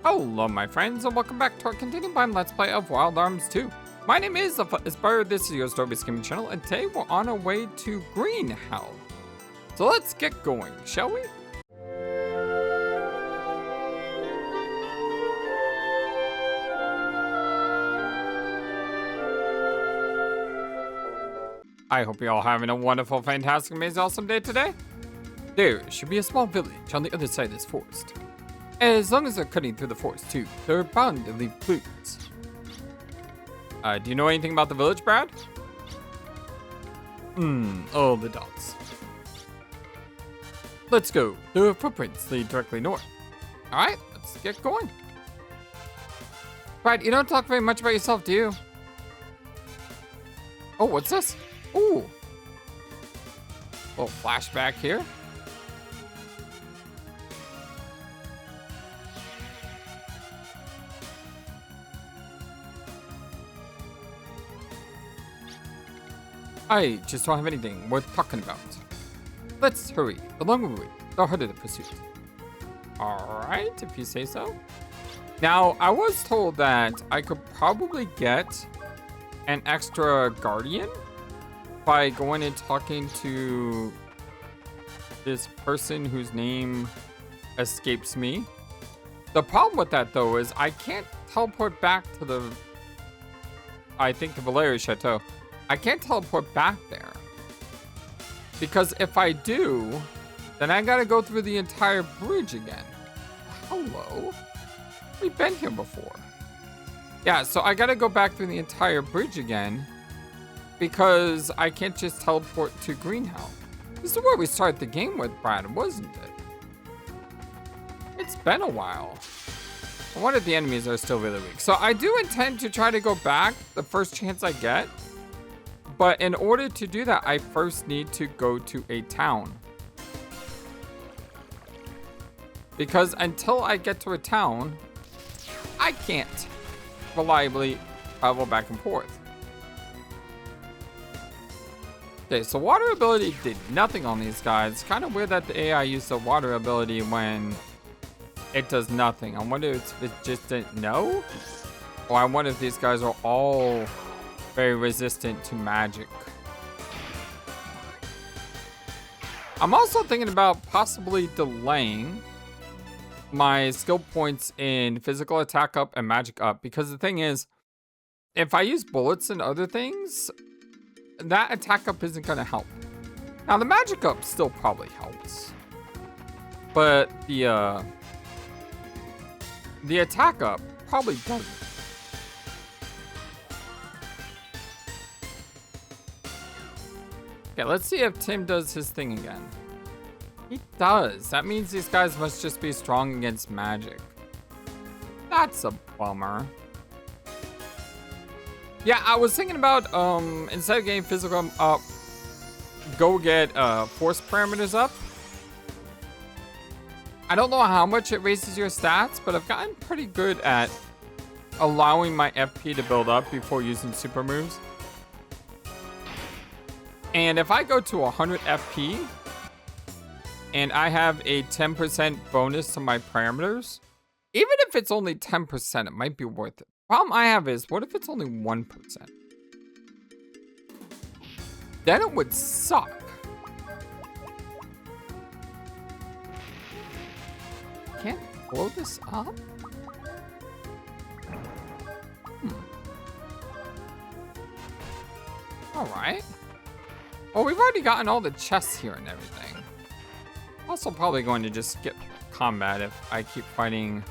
Hello my friends and welcome back to our continuing by Let's Play of Wild Arms 2. My name is FlightlessBird, this is your story-based gaming channel, and today we're on our way to Greenhell. So let's get going, shall we? I hope you're all having a wonderful, fantastic, amazing, awesome day today. There should be a small village on the other side of this forest. As long as they're cutting through the forest too, they're bound to leave clues. Do you know anything about the village, Brad? Oh, the dots. Let's go. The footprints lead directly north. All right, let's get going. Brad, you don't talk very much about yourself, do you? Oh, what's this? Ooh. Little flashback here. I just don't have anything worth talking about. Let's hurry. The longer we wait, the harder the pursuit. Alright, if you say so. Now, I was told that I could probably get an extra guardian by going and talking to this person whose name escapes me. The problem with that, though, is I can't teleport back to the Valeria Chateau. I can't teleport back there. Because if I do, then I gotta go through the entire bridge again. Hello? We've been here before. Yeah, so I gotta go back through the entire bridge again because I can't just teleport to Greenhell. This is where we started the game with, Brad, wasn't it? It's been a while. I wonder if the enemies are still really weak. So I do intend to try to go back the first chance I get. But in order to do that, I first need to go to a town. Because until I get to a town, I can't reliably travel back and forth. Okay, so water ability did nothing on these guys. It's kind of weird that the AI used the water ability when it does nothing. I wonder if it just didn't know? Or I wonder if these guys are all very resistant to magic. I'm also thinking about possibly delaying my skill points in physical attack up and magic up, because the thing is, if I use bullets and other things, that attack up isn't going to help. Now the magic up still probably helps, but the attack up probably doesn't. Okay, let's see if Tim does his thing again. He does. That means these guys must just be strong against magic. That's a bummer. Yeah, I was thinking about, instead of getting physical up, go get force parameters up. I don't know how much it raises your stats, but I've gotten pretty good at allowing my FP to build up before using super moves. And if I go to 100 FP and I have a 10% bonus to my parameters, even if it's only 10%, it might be worth it. Problem I have is, what if it's only 1%? Then it would suck. Can't blow this up? All right. Well, we've already gotten all the chests here and everything. Also probably going to just skip combat if I keep fighting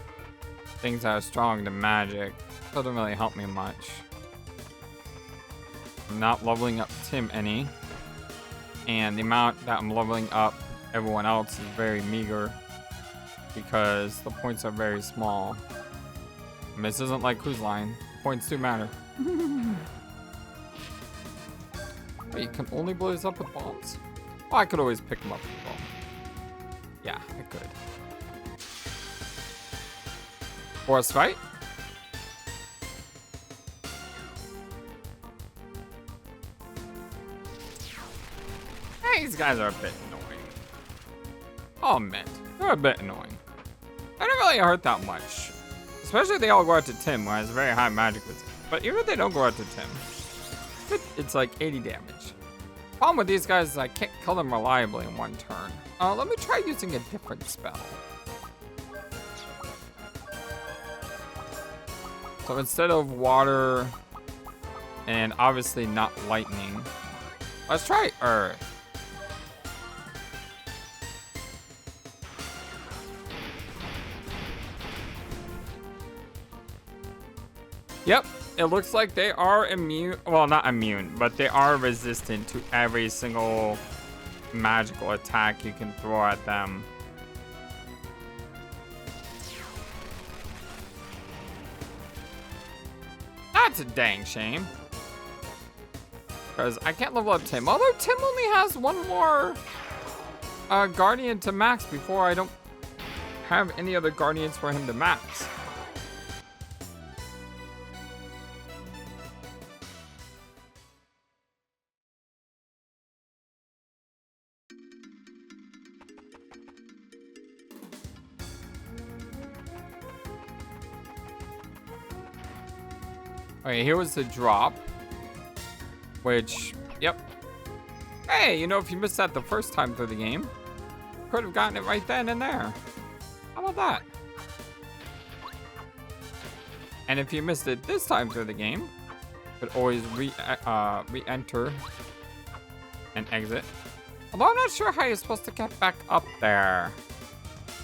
things that are strong to magic. Doesn't really help me much. I'm not leveling up Tim any. And the amount that I'm leveling up everyone else is very meager, because the points are very small. I mean, this isn't like Cruise Line. Points do matter. Wait, you can only blow this up with bombs? Oh, I could always pick them up with a bomb. Yeah, I could. Forest fight? Hey, these guys are a bit annoying. Oh, man. They're a bit annoying. I didn't really hurt that much. Especially if they all go out to Tim, who has very high magic resist. But even if they don't go out to Tim, it's like 80 damage. Problem with these guys is I can't kill them reliably in one turn. Let me try using a different spell. So instead of water and obviously not lightning, let's try earth. Yep, it looks like they are immune. Well, not immune, but they are resistant to every single magical attack you can throw at them. That's a dang shame. Because I can't level up Tim. Although Tim only has one more guardian to max before I don't have any other guardians for him to max. Okay, here was the drop. Which, yep. Hey, you know, if you missed that the first time through the game, could have gotten it right then and there. How about that? And if you missed it this time through the game, could always re-enter and exit. Although I'm not sure how you're supposed to get back up there.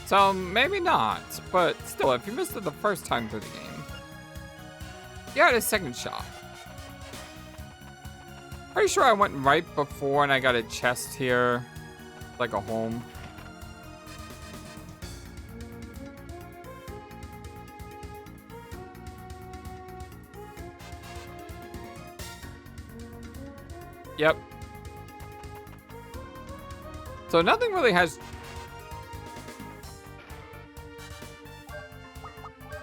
So maybe not, but still, if you missed it the first time through the game, you had a second shot. Pretty sure I went right before and I got a chest here, like a home. Yep. So nothing really has...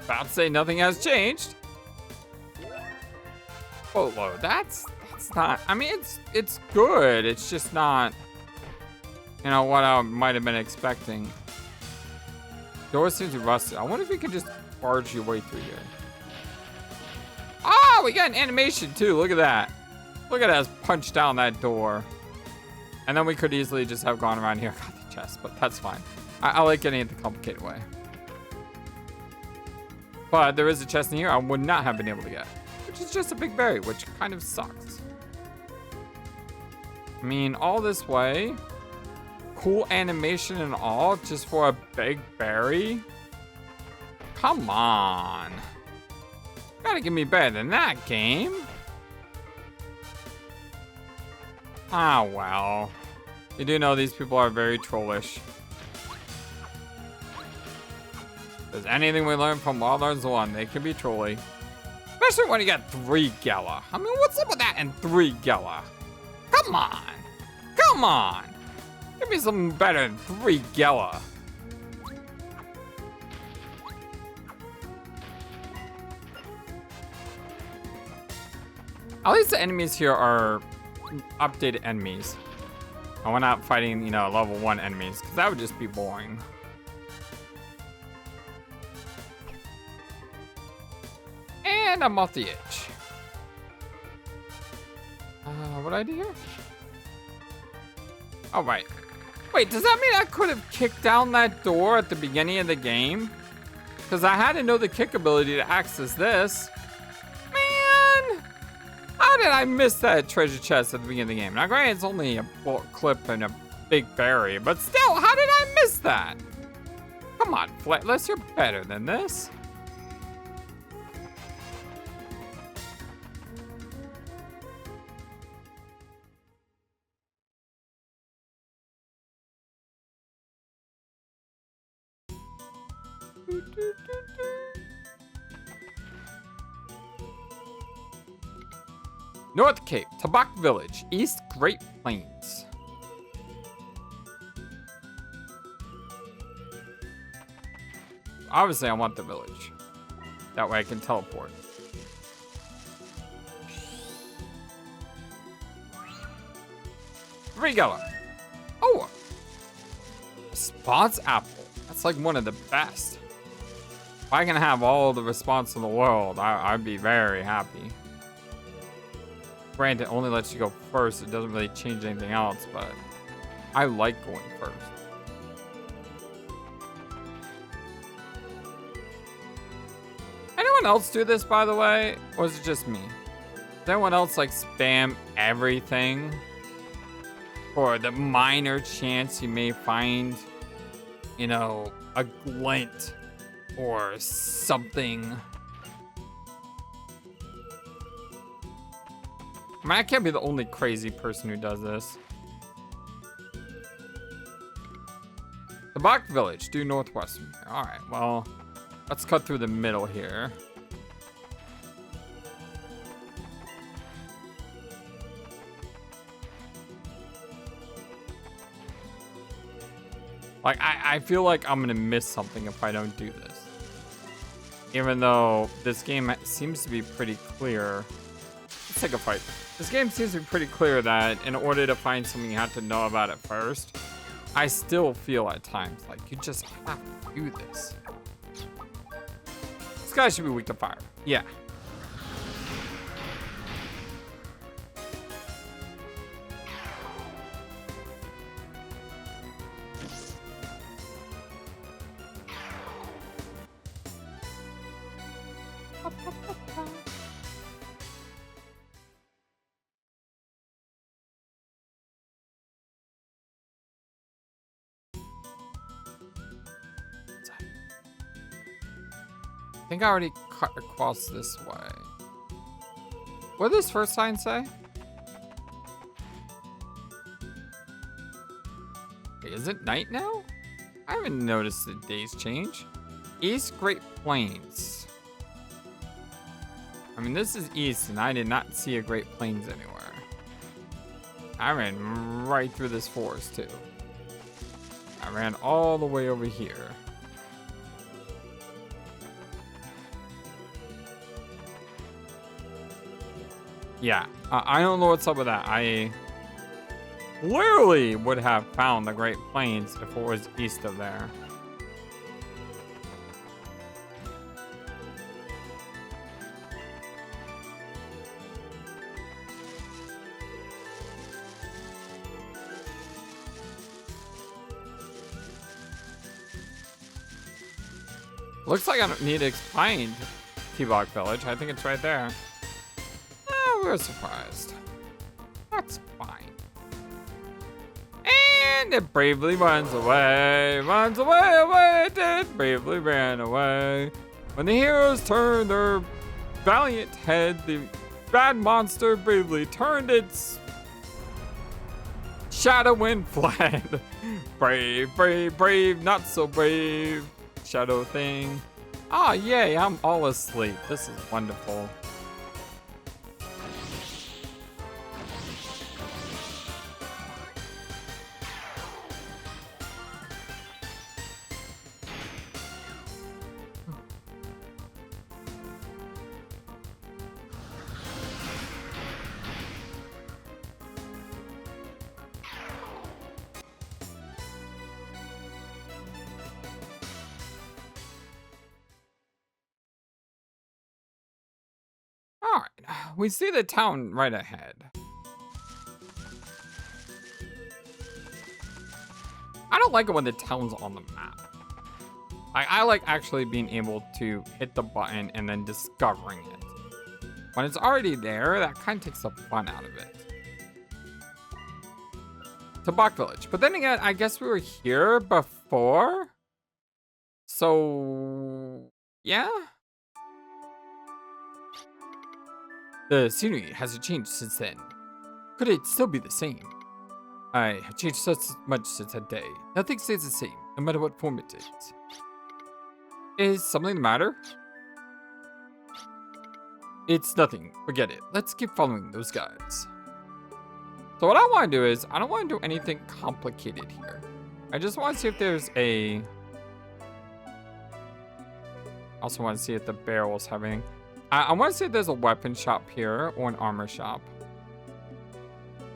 About to say nothing has changed. Oh, low. That's not... I mean, it's good. It's just not... You know, what I might have been expecting. Door seems rusted. I wonder if you can just barge your way through here. Oh, we got an animation too. Look at that. Look at us punch down that door. And then we could easily just have gone around here. Got the chest, but that's fine. I like getting it the complicated way. But there is a chest in here I would not have been able to get. Which is just a big berry, which kind of sucks. I mean, all this way. Cool animation and all, just for a big berry? Come on. You gotta give me better than that, game. Ah, well. You do know these people are very trollish. If there's anything we learn from Wildlands 1, they can be trolly. Especially when you got 3 Gala. I mean, what's up with that and 3 Gala? Come on. Come on. Give me something better than 3 Gala. At least the enemies here are updated enemies. I went out fighting, you know, level 1 enemies, because that would just be boring. And I'm off the edge. What did I do here? Oh, right. Wait, does that mean I could have kicked down that door at the beginning of the game? Because I had to know the kick ability to access this. Man! How did I miss that treasure chest at the beginning of the game? Now, granted, it's only a bullet clip and a big berry, but still, how did I miss that? Come on, Flightless, you're better than this. North Cape, Tabak Village, East Great Plains. Obviously, I want the village. That way I can teleport. Regala. Oh! Spots apple. That's like one of the best. If I can have all the response in the world, I'd be very happy. Granted, it only lets you go first. It doesn't really change anything else, but I like going first. Anyone else do this, by the way? Or is it just me? Does anyone else like spam everything for the minor chance you may find, you know, a glint or something? I mean, I can't be the only crazy person who does this. The Bach Village, due northwest from here. All right, well, let's cut through the middle here. Like, I feel like I'm gonna miss something if I don't do this. Even though this game seems to be pretty clear. Let's take a fight. This game seems to be pretty clear that in order to find something, you have to know about it first. I still feel at times like you just have to do this. This guy should be weak to fire. Yeah. I think I already cut across this way. What did this first sign say? Wait, is it night now? I haven't noticed the days change. East Great Plains. I mean, this is east, and I did not see a Great Plains anywhere. I ran right through this forest, too. I ran all the way over here. Yeah, I don't know what's up with that. I literally would have found the Great Plains if it was east of there. Looks like I don't need to explain T-Block Village. I think it's right there. We were surprised. That's fine. And it bravely runs away, away it did, bravely ran away. When the heroes turned their valiant head, the bad monster bravely turned its shadow and fled. Brave, brave, brave, not so brave, shadow thing. Ah, yay, I'm all asleep. This is wonderful. Alright, we see the town right ahead. I don't like it when the town's on the map. I like actually being able to hit the button and then discovering it. When it's already there, that kind of takes the fun out of it. To Bach Village. But then again, I guess we were here before? So, yeah? The scenery has changed since then. Could it still be the same? I have changed so much since that day. Nothing stays the same, no matter what form it is. Is something the matter? It's nothing. Forget it. Let's keep following those guys. So what I want to do is, I don't want to do anything complicated here. I just want to see if there's a... I also want to see if the barrels have anything. I want to see if there's a weapon shop here or an armor shop.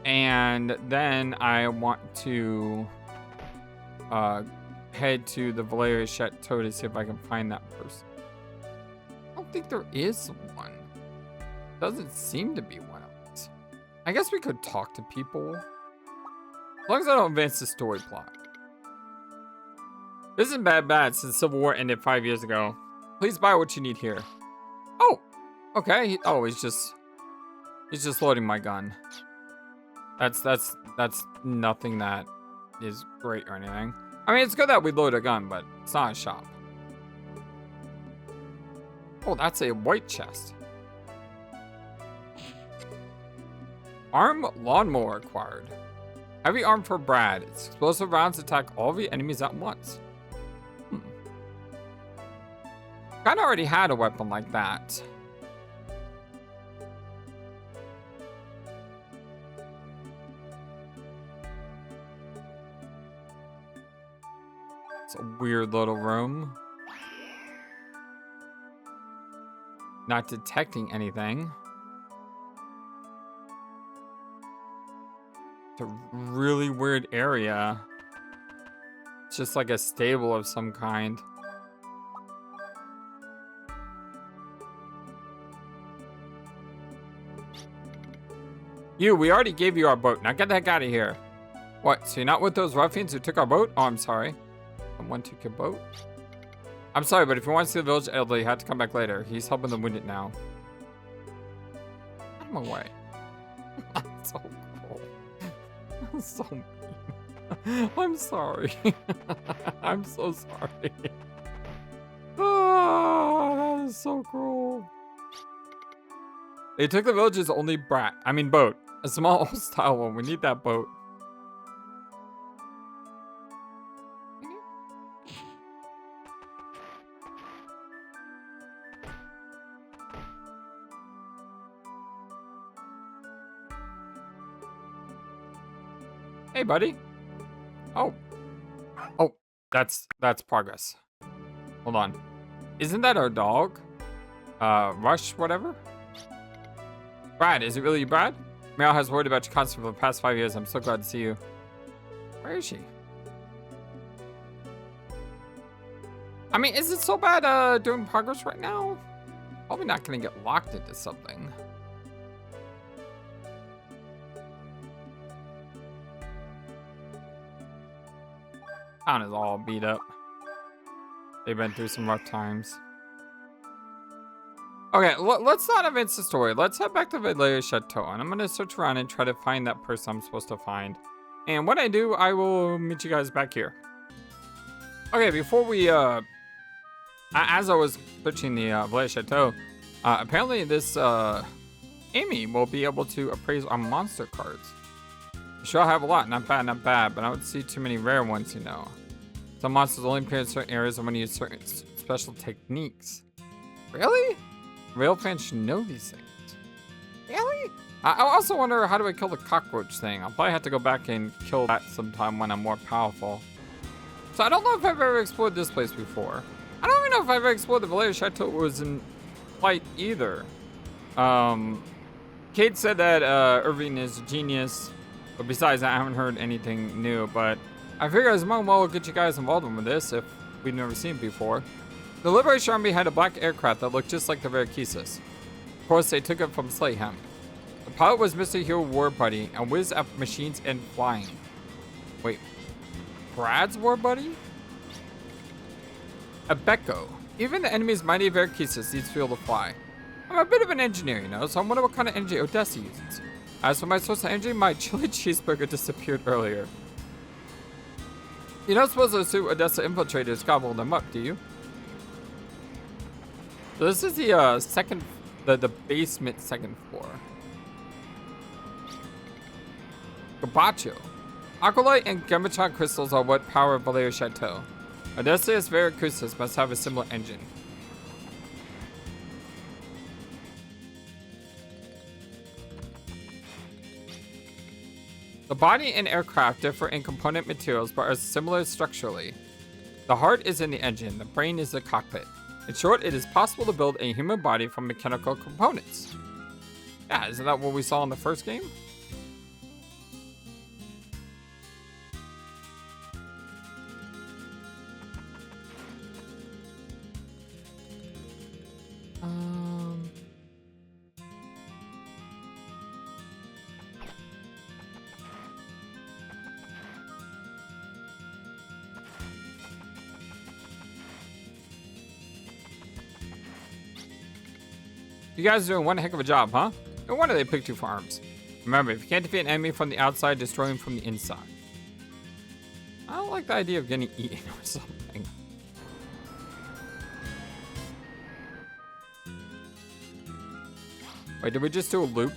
And then I want to head to the Valeria Chateau to see if I can find that person. think there is one. Doesn't seem to be one of us. I guess we could talk to people. As long as I don't advance the story plot. This isn't bad since Civil War ended 5 years ago. Please buy what you need here. Oh, okay. Oh, he's just loading my gun. That's nothing that is great or anything. I mean, it's good that we load a gun, but it's not a shop. Oh, that's a white chest. Arm lawnmower acquired. Heavy arm for Brad. Its explosive rounds attack all the enemies at once. Kinda already had a weapon like that. It's a weird little room. Not detecting anything. It's a really weird area. It's just like a stable of some kind. We already gave you our boat. Now get the heck out of here. What, so you're not with those ruffians who took our boat? Oh, I'm sorry. Someone took your boat? I'm sorry, but if you want to see the village elderly, you have to come back later. He's helping the wounded now. Get him away. That's so cool. That's so mean. I'm sorry. I'm so sorry. Oh, that is so cruel. They took the village's only boat. A small old style one. We need that boat. Hey, buddy. Oh, that's progress. Hold on. Isn't that our dog? Rush, whatever? Brad, is it really you, Brad? Meryl has worried about your concert for the past 5 years. I'm so glad to see you. Where is she? I mean, is it so bad doing progress right now? Probably not gonna get locked into something. Town is all beat up. They've been through some rough times. Okay, let's not advance the story. Let's head back to Valeria Chateau, and I'm gonna search around and try to find that person I'm supposed to find. And when I do, I will meet you guys back here. Okay, before we, as I was searching the Valeria Chateau, apparently this, Amy will be able to appraise our monster cards. Sure, I have a lot, not bad, but I don't see too many rare ones, you know. Some monsters only appear in certain areas and when you use certain special techniques. Really? Real fans should know these things. Really? I also wonder, how do I kill the cockroach thing? I'll probably have to go back and kill that sometime when I'm more powerful. So I don't know if I've ever explored this place before. I don't even know if I've ever explored the Valeria Chateau was in flight either. Kate said that Irving is a genius. But besides that, I haven't heard anything new, but I figure as well we'll get you guys involved with this if we've never seen it before. The Liberation Army had a black aircraft that looked just like the Verkises. Of course, they took it from Slayhem. The pilot was Mr. Hero War Buddy and whizzed at machines and flying. Wait, Brad's War Buddy? A Becco. Even the enemy's mighty Verkises needs fuel to fly. I'm a bit of an engineer, you know, so I wonder what kind of energy Odessa uses. As for my source of energy, my chili cheeseburger disappeared earlier. You don't suppose those two Odessa infiltrators gobbled them up, do you? So this is the the basement second floor. Gabacho. Aqualite and Gamatron crystals are what power Valeria Chateau. Odessa's Veracruzes must have a similar engine. The body and aircraft differ in component materials but are similar structurally. The heart is in the engine, the brain is the cockpit. In short, it is possible to build a human body from mechanical components. Yeah, isn't that what we saw in the first game? You guys are doing one heck of a job, huh? No wonder they picked you for arms. Remember, if you can't defeat an enemy from the outside, destroy him from the inside. I don't like the idea of getting eaten or something. Wait, did we just do a loop?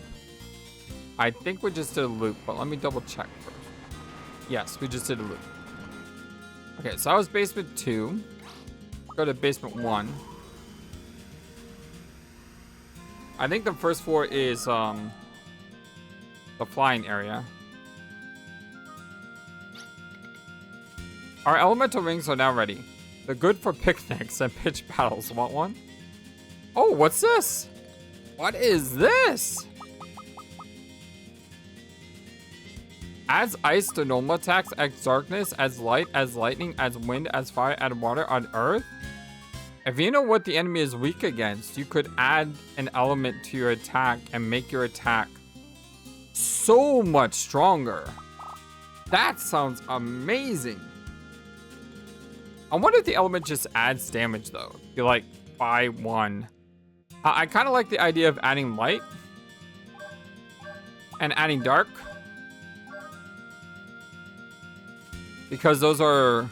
I think we just did a loop, but let me double check first. Yes, we just did a loop. Okay, so that was basement 2. Go to basement 1. I think the first floor is the flying area. Our elemental rings are now ready. They're good for picnics and pitch battles. Want one? Oh, what's this? What is this? Adds ice to normal attacks, adds darkness, adds light, adds lightning, adds wind, adds fire, adds water on earth. If you know what the enemy is weak against, you could add an element to your attack and make your attack so much stronger. That sounds amazing. I wonder if the element just adds damage though. You're like, buy one. I kind of like the idea of adding light and adding dark, because those are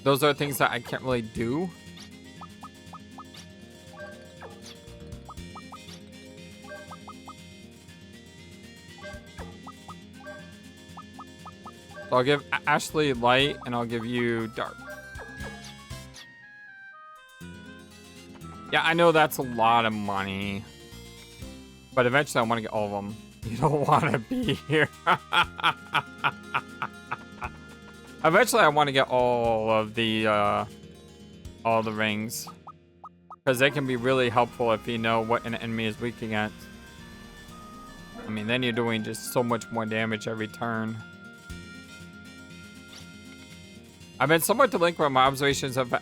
things that I can't really do. So I'll give Ashley light and I'll give you dark. Yeah, I know that's a lot of money, but eventually I want to get all of them. You don't want to be here. Eventually I want to get all of the rings, because they can be really helpful if you know what an enemy is weak against. I mean, then you're doing just so much more damage every turn. I've been somewhat delinquent in my observations of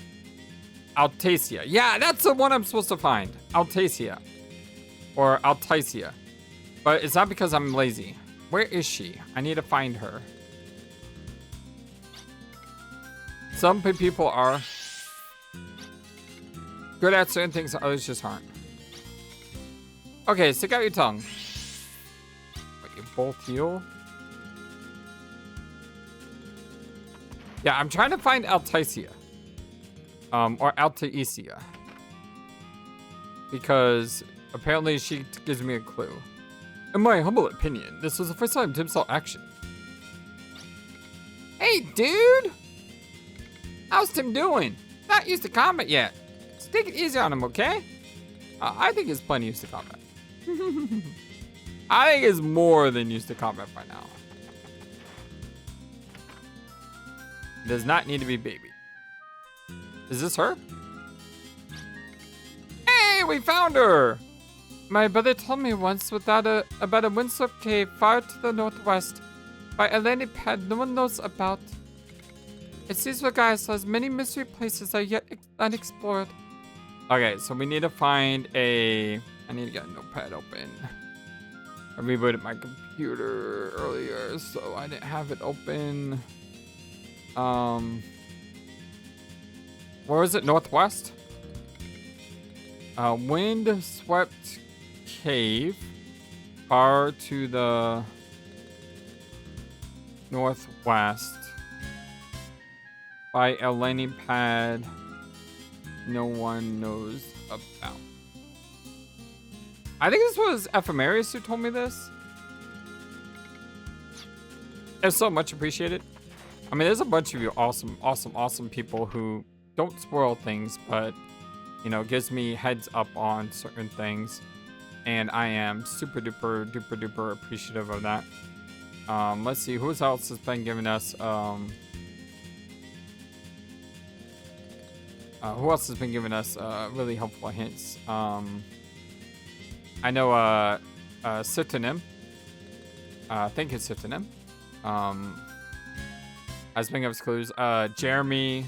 Altacia. Yeah, that's the one I'm supposed to find. Altacia. Or Altacia. But it's not because I'm lazy. Where is she? I need to find her. Some people are good at certain things, others just aren't. Okay, stick out your tongue. Wait, you both heal? Yeah, I'm trying to find Altacia. Or Altacia. Because apparently she gives me a clue. In my humble opinion, this was the first time Tim saw action. Hey, dude! How's Tim doing? Not used to combat yet. So take it easy on him, okay? I think he's plenty used to combat. I think he's more than used to combat by now. Does not need to be baby. Is this her? Hey, we found her! My brother told me once about a windswept cave far to the northwest by a landing pad no one knows about. It seems Filgaia has many mystery places that are yet unexplored. Okay, so we need to find a... I need to get a notepad open. I rebooted my computer earlier, so I didn't have it open. Where is it? Northwest? Wind-swept cave far to the northwest by a landing pad no one knows about. I think this was Ephemerius who told me this. It's so much appreciated. I mean, there's a bunch of you awesome people who don't spoil things, but, you know, gives me heads up on certain things. And I am super duper appreciative of that. Let's see, who else has been giving us, who else has been giving us, really helpful hints? I know, Sitanim. Thank you, Sitanim. As bring up clues, Jeremy,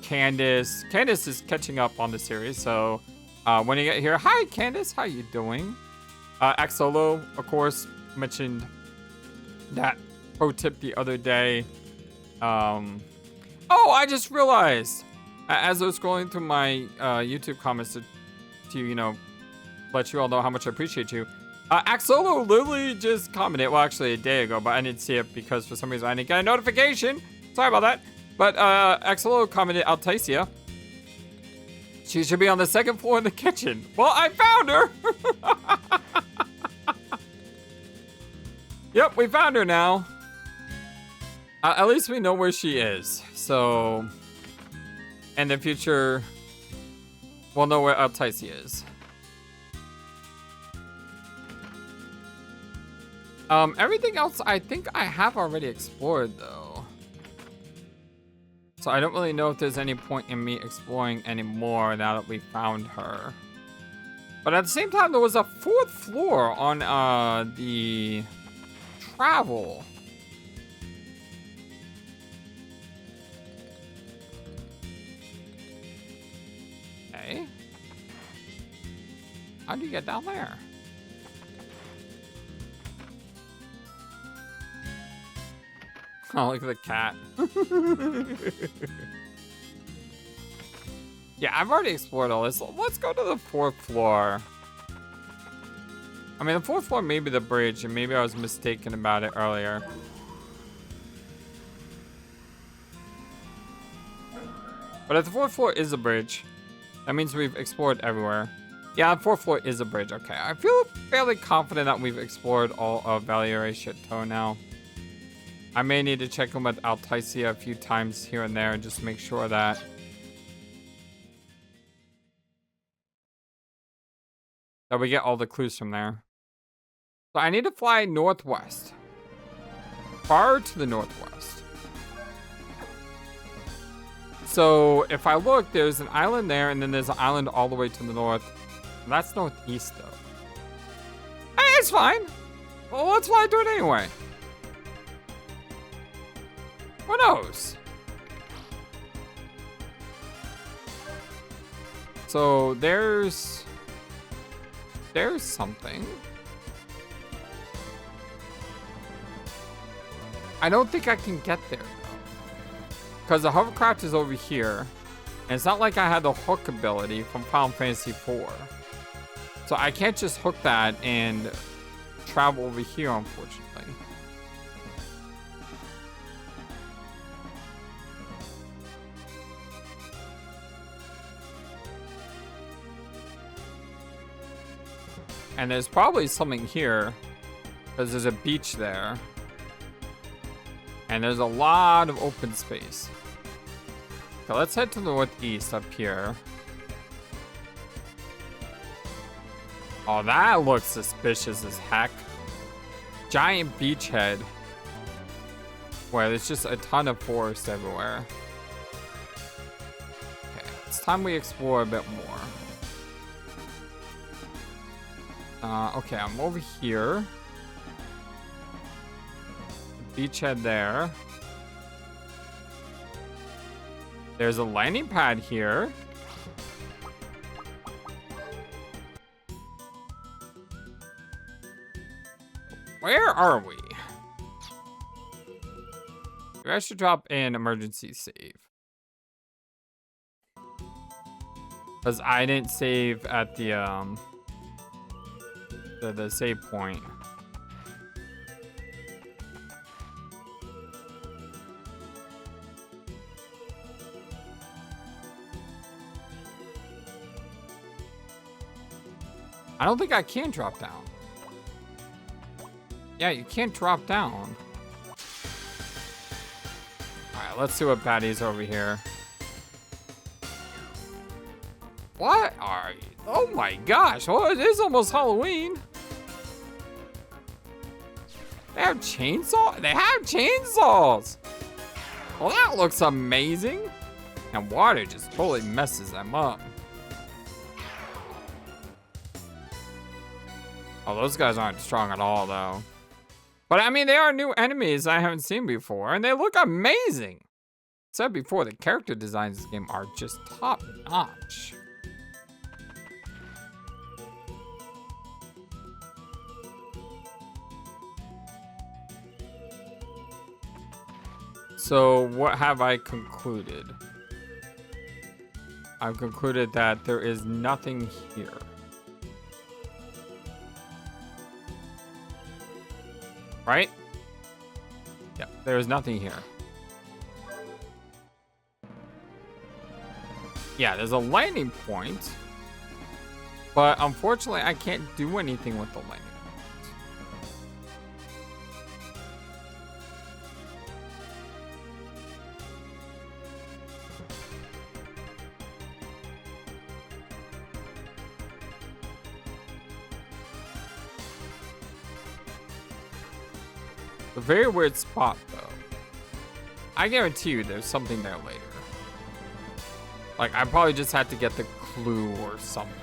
Candace. Candace is catching up on the series, so when you get here, hi Candace, how you doing? Axolo, of course, mentioned that pro tip the other day. Oh, I just realized as I was scrolling through my YouTube comments to you know, let you all know how much I appreciate you. Axolo literally just commented, well, actually a day ago, but I didn't see it because for some reason I didn't get a notification. Sorry about that. But Axolo commented Altacia. She should be on the second floor in the kitchen. Well, I found her. Yep, we found her now. At least we know where she is. So, in the future, we'll know where Altacia is. Everything else I think I have already explored though. So I don't really know if there's any point in me exploring anymore now that we found her. But at the same time, there was a 4th floor on the travel. Okay. How do you get down there? Oh, look at the cat. Yeah, I've already explored all this. Let's go to the 4th floor. I mean, the 4th floor may be the bridge, and maybe I was mistaken about it earlier. But if the 4th floor is a bridge, that means we've explored everywhere. Yeah, the 4th floor is a bridge. Okay, I feel fairly confident that we've explored all of Valeria Chateau now. I may need to check in with Altacia a few times here and there and just make sure that we get all the clues from there. So I need to fly northwest. Far to the northwest. So if I look, there's an island there, and then there's an island all the way to the north. That's northeast, though. Hey, it's fine. Well, let's fly to it anyway. Who knows? So there's something. I don't think I can get there though, because the hovercraft is over here, and it's not like I had the hook ability from Final Fantasy IV. So I can't just hook that and travel over here, unfortunately. And there's probably something here, because there's a beach there. And there's a lot of open space. Okay, let's head to the northeast up here. Oh, that looks suspicious as heck. Giant beachhead, where there's just a ton of forest everywhere. Okay, it's time we explore a bit more. Okay, I'm over here. Beachhead there. There's a landing pad here. Where are we? Maybe I should drop an emergency save. Because I didn't save at the save point. I don't think I can drop down. Yeah, you can't drop down. Alright, let's see what baddies over here. What are you? Oh my gosh, well, it is almost Halloween. They have chainsaws? They have chainsaws! Well, that looks amazing. And water just totally messes them up. Oh, those guys aren't strong at all, though. But, I mean, they are new enemies I haven't seen before, and they look amazing. I said before, the character designs in this game are just top-notch. So, what have I concluded? I've concluded that there is nothing here. Right? Yep, there's nothing here. Yeah, there's a landing point. But unfortunately, I can't do anything with the landing point. A very weird spot, though. I guarantee you there's something there later. Like, I probably just had to get the clue or something.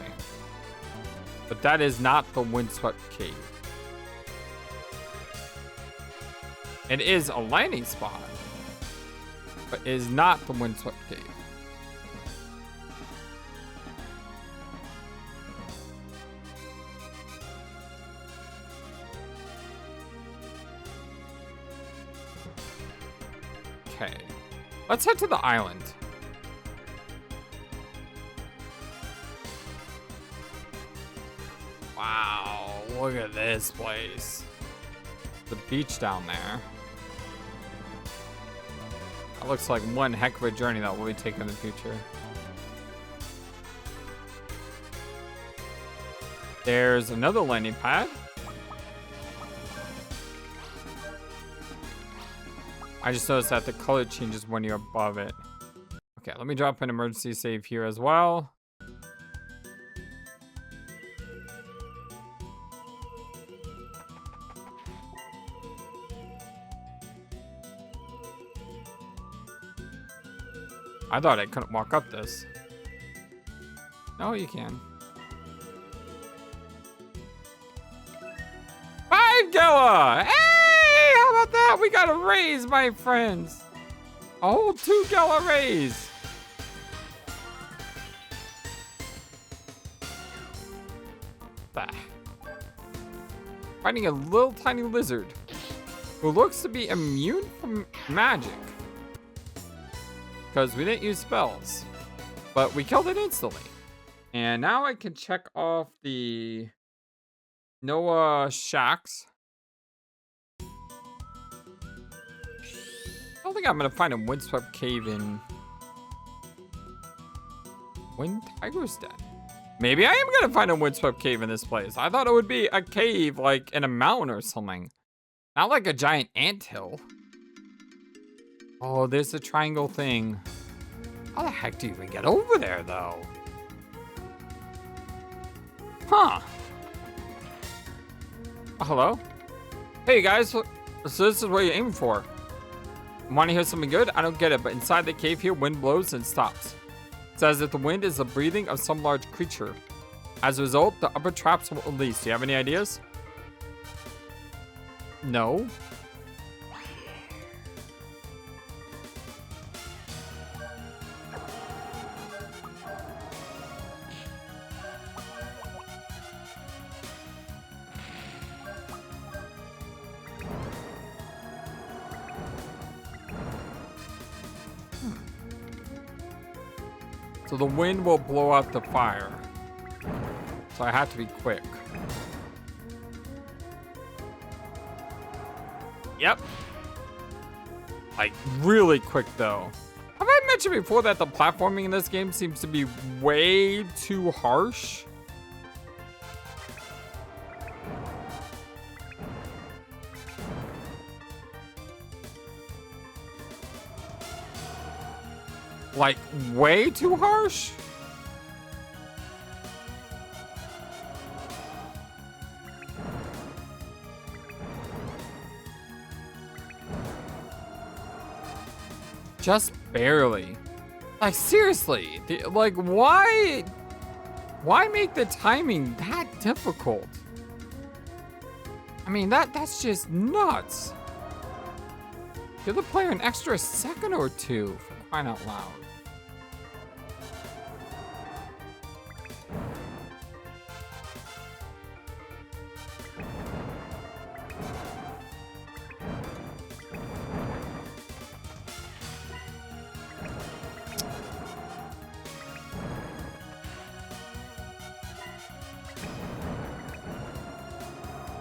But that is not the windswept cave. It is a landing spot, but it is not the windswept cave. Okay, let's head to the island. Wow, look at this place. The beach down there. That looks like one heck of a journey that we'll be taking in the future. There's another landing pad. I just noticed that the color changes when you're above it. Okay, let me drop an emergency save here as well. I thought I couldn't walk up this. No, you can. 5 Gala! Hey! How about that? We got a raise, my friends. A whole 2 Gala raise. Bah. Finding a little tiny lizard who looks to be immune from magic. Because we didn't use spells. But we killed it instantly. And now I can check off the Noah shacks. I don't think I'm going to find a windswept cave in Wind Tiger's Den. Maybe I am going to find a windswept cave in this place. I thought it would be a cave like in a mountain or something. Not like a giant anthill. Oh, there's the triangle thing. How the heck do you even get over there, though? Huh. Oh, hello? Hey, guys. So this is what you're aiming for. Want to hear something good? I don't get it, but inside the cave here, wind blows and stops. It says that the wind is the breathing of some large creature. As a result, the upper traps will release. Do you have any ideas? No. So the wind will blow out the fire. So I have to be quick. Yep. Like, really quick, though. Have I mentioned before that the platforming in this game seems to be way too harsh? Like, way too harsh? Just barely. Like, seriously. Like, why make the timing that difficult? I mean, that's just nuts. Give the player an extra second or two, for crying out loud.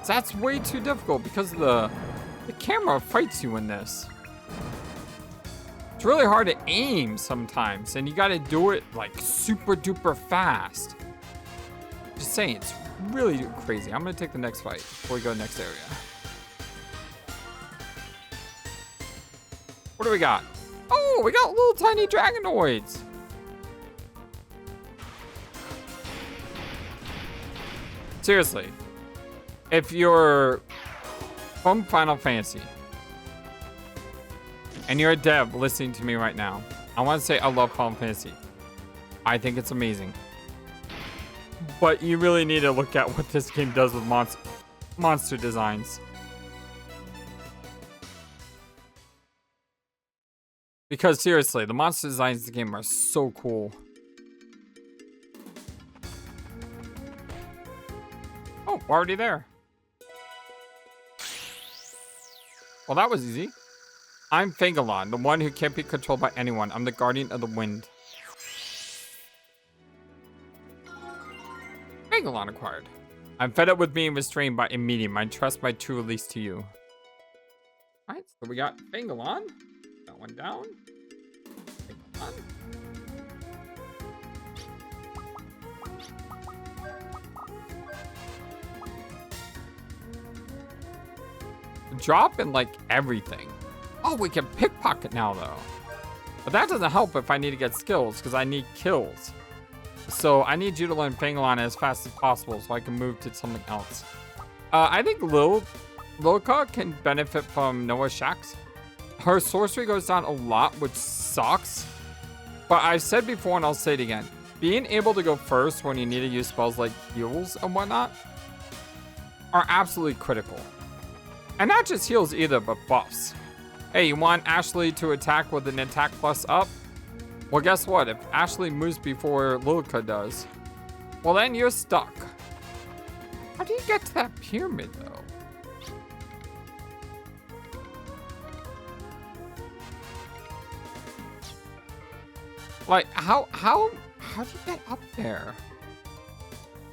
That's way too difficult because of the The camera fights you in this. It's really hard to aim sometimes, and you gotta do it like super duper fast. Just saying, it's really crazy. I'm gonna take the next fight before we go to the next area. What do we got? Oh, we got little tiny dragonoids. Seriously, if you're from Final Fantasy and you're a dev listening to me right now, I want to say I love Final Fantasy. I think it's amazing. But you really need to look at what this game does with monster designs. Because seriously, the monster designs of the game are so cool. Oh, we're already there. Well, that was easy. I'm Filgaia, the one who can't be controlled by anyone. I'm the guardian of the wind. Filgaia acquired. I'm fed up with being restrained by a medium. I trust my true release to you. Alright, so we got Filgaia. That one down. Filgaia. Drop in like everything. Oh, we can pickpocket now though. But that doesn't help if I need to get skills because I need kills. So I need you to learn Filgaia as fast as possible so I can move to something else. I think Lilka can benefit from Noah's Shacks. Her sorcery goes down a lot, which sucks. But I've said before and I'll say it again. Being able to go first when you need to use spells like heals and whatnot are absolutely critical. And not just heals either, but buffs. Hey, you want Ashley to attack with an attack plus up? Well, guess what? If Ashley moves before Lilka does, well, then you're stuck. How do you get to that pyramid, though? Like, how do you get up there?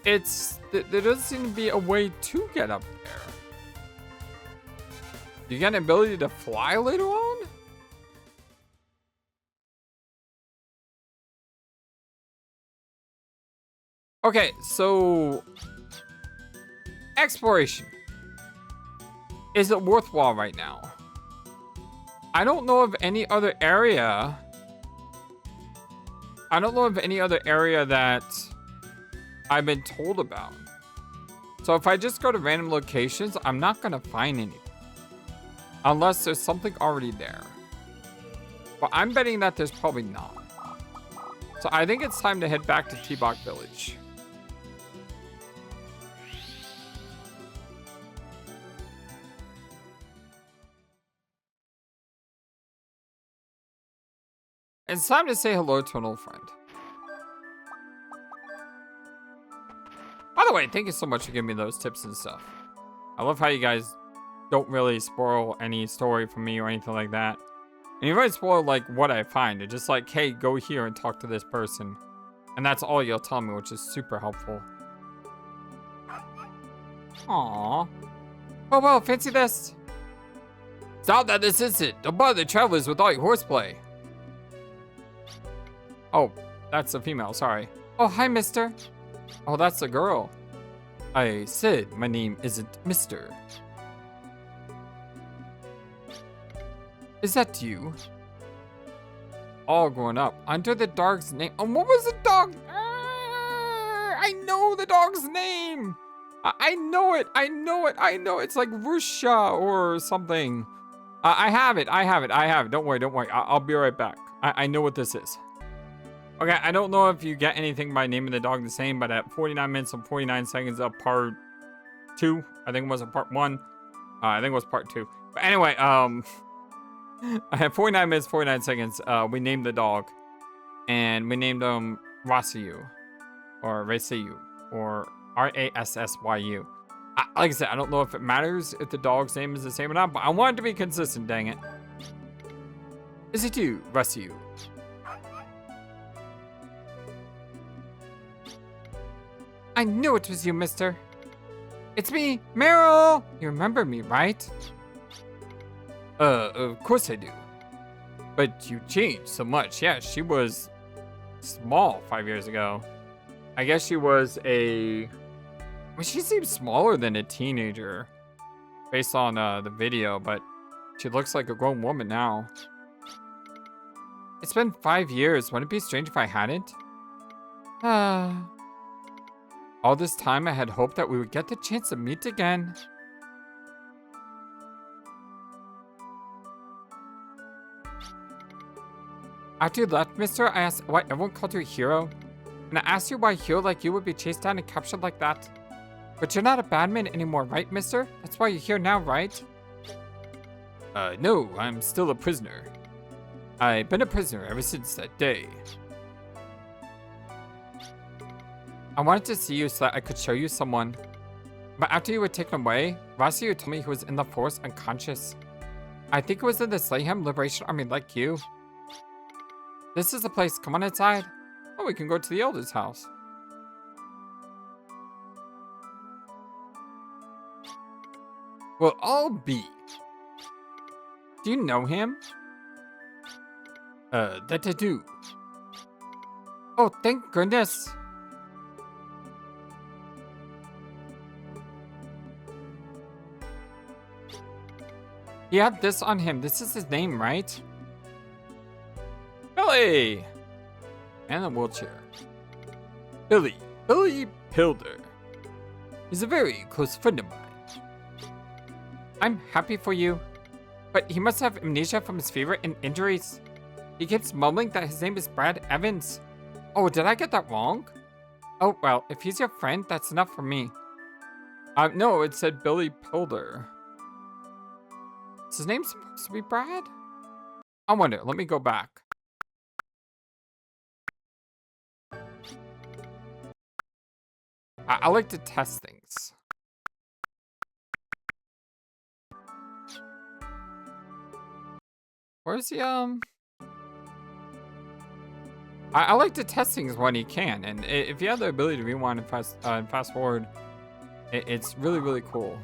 There doesn't seem to be a way to get up there. You get an ability to fly later on? Okay, so exploration. Is it worthwhile right now? I don't know of any other area. I don't know of any other area that I've been told about. So if I just go to random locations, I'm not gonna find anything. Unless there's something already there. But I'm betting that there's probably not. So I think it's time to head back to T-Bok Village. It's time to say hello to an old friend. By the way, thank you so much for giving me those tips and stuff. I love how you guys don't really spoil any story from me or anything like that. And you might spoil like what I find. It's just like, hey, go here and talk to this person. And that's all you'll tell me, which is super helpful. Aww. Oh, well, fancy this. Stop that this instant. Don't bother the travelers with all your horseplay. Oh, that's a female, sorry. Oh, hi, mister. Oh, that's a girl. I said my name isn't Mister. Is that you? All grown up. Under the dog's name. Oh, what was the dog? I know the dog's name. I know it. I know it. I know it. It's like Rusha or something. I have it. Don't worry. I'll be right back. I know what this is. Okay, I don't know if you get anything by naming the dog the same, but at 49 minutes and 49 seconds of part 2, I think it was a part 1. I think it was part 2. But anyway, at 49 minutes, 49 seconds, we named the dog. And we named him Rassyu. Or Rassyu. Or Rassyu. Like I said, I don't know if it matters if the dog's name is the same or not, but I want it to be consistent, dang it. Is it you, Rassyu? I knew it was you, mister. It's me, Meryl! You remember me, right? Of course I do. But you changed so much. Yeah, she was small 5 years ago. I guess she was well, she seems smaller than a teenager based on the video, but she looks like a grown woman now. It's been 5 years. Wouldn't it be strange if I hadn't? All this time I had hoped that we would get the chance to meet again. After you left, mister, I asked why everyone called you a hero. And I asked you why a hero like you would be chased down and captured like that. But you're not a bad man anymore, right, mister? That's why you're here now, right? No, I'm still a prisoner. I've been a prisoner ever since that day. I wanted to see you so that I could show you someone. But after you were taken away, Rasiu told me he was in the forest unconscious. I think it was in the Slayham Liberation Army like you. This is the place. Come on inside. Oh, we can go to the elder's house. Well, I'll be. Do you know him? That I do. Oh, thank goodness. He had this on him. This is his name, right? Billy! And a wheelchair. Billy Pilder. He's a very close friend of mine. I'm happy for you. But he must have amnesia from his fever and injuries. He keeps mumbling that his name is Brad Evans. Oh, did I get that wrong? Oh, well, if he's your friend, that's enough for me. No, it said Billy Pilder. Is his name supposed to be Brad? I wonder, let me go back. I like to test things. Where's the, I like to test things when you can, and if you have the ability to rewind and fast forward, it's really, really cool.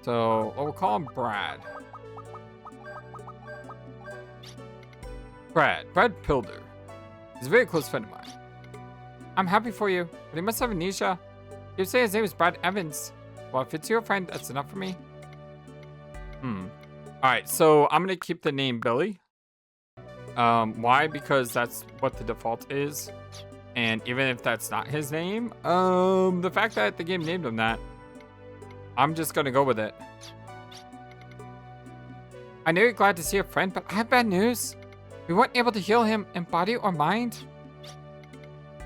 So, we'll call him Brad. Brad Pilder. He's a very close friend of mine. I'm happy for you, but he must have amnesia. You say his name is Brad Evans. Well, if it's your friend, that's enough for me. Alright, so I'm gonna keep the name Billy. Why? Because that's what the default is. And even if that's not his name, the fact that the game named him that, I'm just gonna go with it. I know you're glad to see a friend, but I have bad news. We weren't able to heal him in body or mind.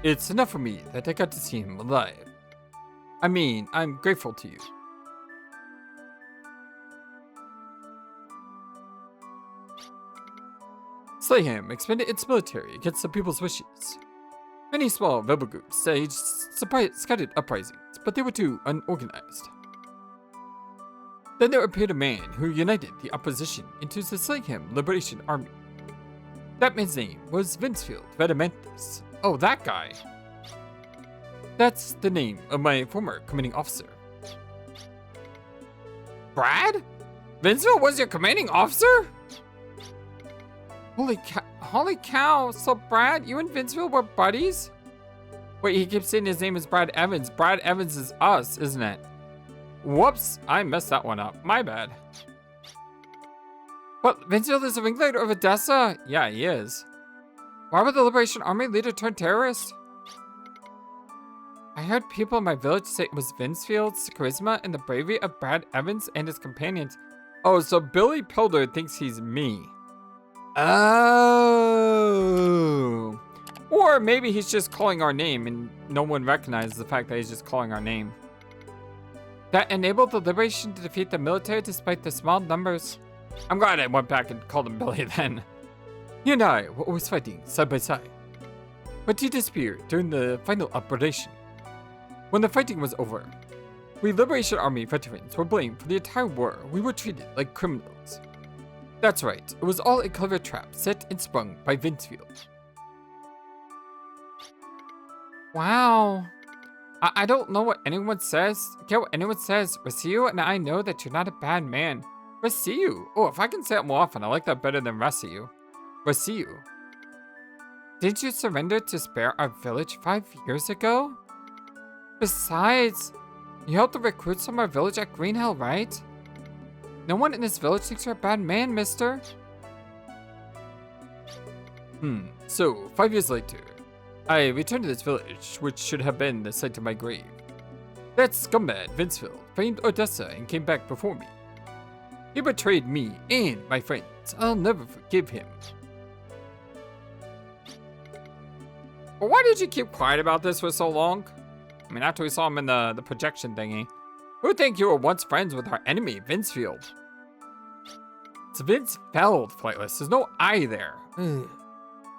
It's enough for me that I got to see him alive. I mean, I'm grateful to you. Slay him expended its military against the people's wishes. Many small rebel groups staged scattered uprisings, but they were too unorganized. Then there appeared a man who united the opposition into the Slayham Liberation Army. That man's name was Vincefield Vedimentus. Oh, that guy. That's the name of my former commanding officer. Brad? Vincefield was your commanding officer? Holy cow. So Brad, you and Vincefield were buddies? Wait, he keeps saying his name is Brad Evans. Brad Evans is us, isn't it? Whoops, I messed that one up. My bad. But Vincefield is the ringleader of Odessa? Yeah, he is. Why would the Liberation Army leader turn terrorist? I heard people in my village say it was Vincefield's charisma and the bravery of Brad Evans and his companions. Oh, so Billy Pilder thinks he's me. Oh. Or maybe he's just calling our name and no one recognizes the fact that he's just calling our name. That enabled the Liberation to defeat the military despite the small numbers. I'm glad I went back and called him Billy then. He and I were always fighting side by side. But he disappeared during the final operation. When the fighting was over, we Liberation Army veterans were blamed for the entire war. We were treated like criminals. That's right, it was all a clever trap set and sprung by Vincefield. Wow. I don't know what anyone says. I care what anyone says. Rasiu and I know that you're not a bad man. Rasiu. Oh, if I can say it more often, I like that better than Rasiu. Rasiu. Didn't you surrender to spare our village 5 years ago? Besides, you helped the recruits from our village at Greenhell, right? No one in this village thinks you're a bad man, mister. So, 5 years later, I returned to this village, which should have been the site of my grave. That scumbag, Vincefield, framed Odessa and came back before me. He betrayed me and my friends. I'll never forgive him. Well, why did you keep quiet about this for so long? I mean, after we saw him in the projection thingy. Who think you were once friends with our enemy, Vincefield? It's Vincefeld, Flightless. There's no I there.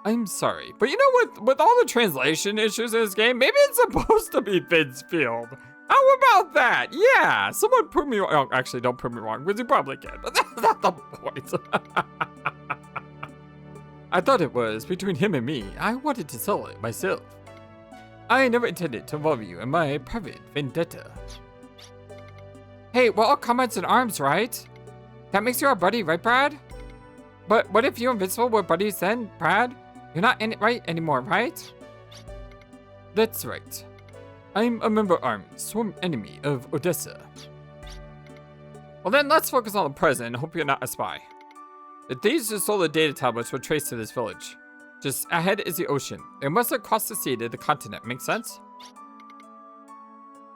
I'm sorry. But you know, with all the translation issues in this game, maybe it's supposed to be Vincefield. How about that? Yeah, someone prove me wrong. Oh, actually, don't prove me wrong, because you probably can. But that's not the point. I thought it was between him and me. I wanted to sell it myself. I never intended to involve you in my private vendetta. Hey, we're all comrades in arms, right? That makes you our buddy, right, Brad? But what if you and Vincefeld were buddies then, Brad? You're not in it right anymore, right? That's right. I'm a member armed, sworn enemy of Odessa. Well then, let's focus on the present and hope you're not a spy. The thieves who stole the data tablets were traced to this village. Just ahead is the ocean. They must have crossed the sea to the continent, make sense?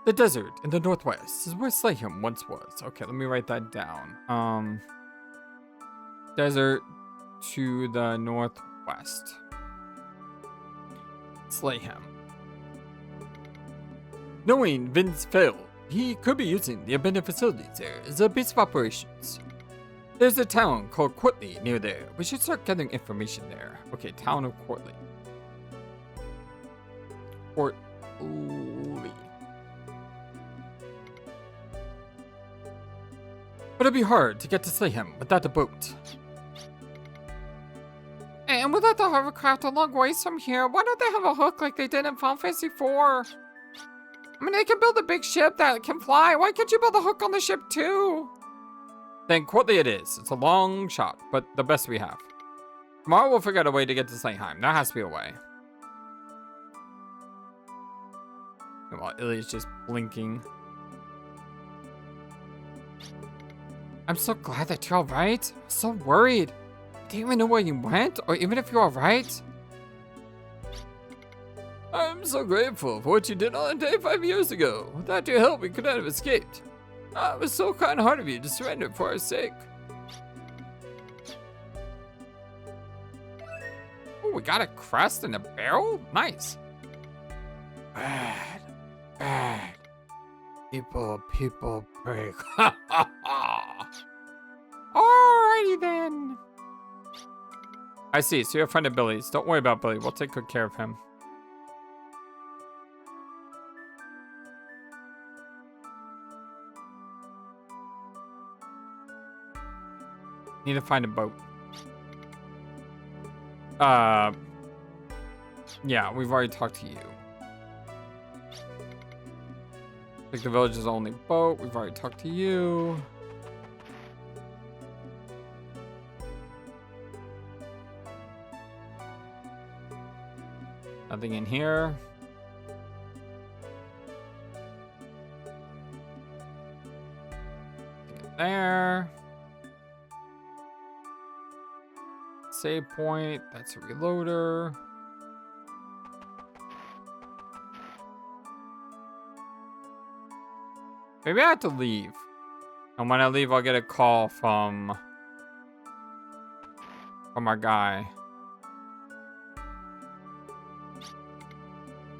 The desert in the northwest is where Slayham once was. Okay, let me write that down. Desert to the northwest. Slayham. Knowing Vincefield, he could be using the abandoned facilities there as a base of operations. There's a town called Courtley near there. We should start gathering information there. Okay, town of Courtley. Courtley. But it'd be hard to get to Slayham without a boat. And without the hovercraft a long ways from here, why don't they have a hook like they did in Final Fantasy IV? I mean, they can build a big ship that can fly. Why can't you build a hook on the ship too? Then Courtley it is. It's a long shot, but the best we have. Tomorrow we'll figure out a way to get to Slayheim. There has to be a way. Well, Illy's just blinking. I'm so glad that you're alright. I'm so worried. I didn't even know where you went, or even if you're alright. I'm so grateful for what you did on that day 5 years ago. Without your help, we could not have escaped. It was so kind-hearted of you to surrender for our sake. Oh, we got a crest and a barrel? Nice. Bad. People break. Alrighty then. I see, so you're a friend of Billy's. Don't worry about Billy, we'll take good care of him. Need to find a boat. Yeah, we've already talked to you. Like the village's only boat. We've already talked to you. Nothing in here. Nothing in there. Save point. That's a reloader. Maybe I have to leave. And when I leave, I'll get a call from our guy.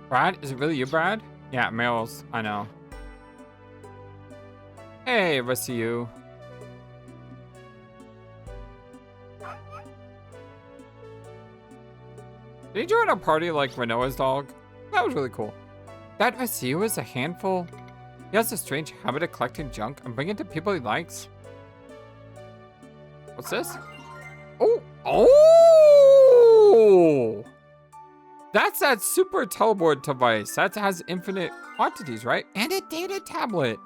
Brad? Is it really you, Brad? Yeah, Meryl's. I know. Hey, Rasiu. Did he join a party like Renoa's dog? That was really cool. That Rasiu is a handful. He has a strange habit of collecting junk and bringing it to people he likes. What's this? Oh! Oh! That's that super teleport device. That has infinite quantities, right? And a data tablet.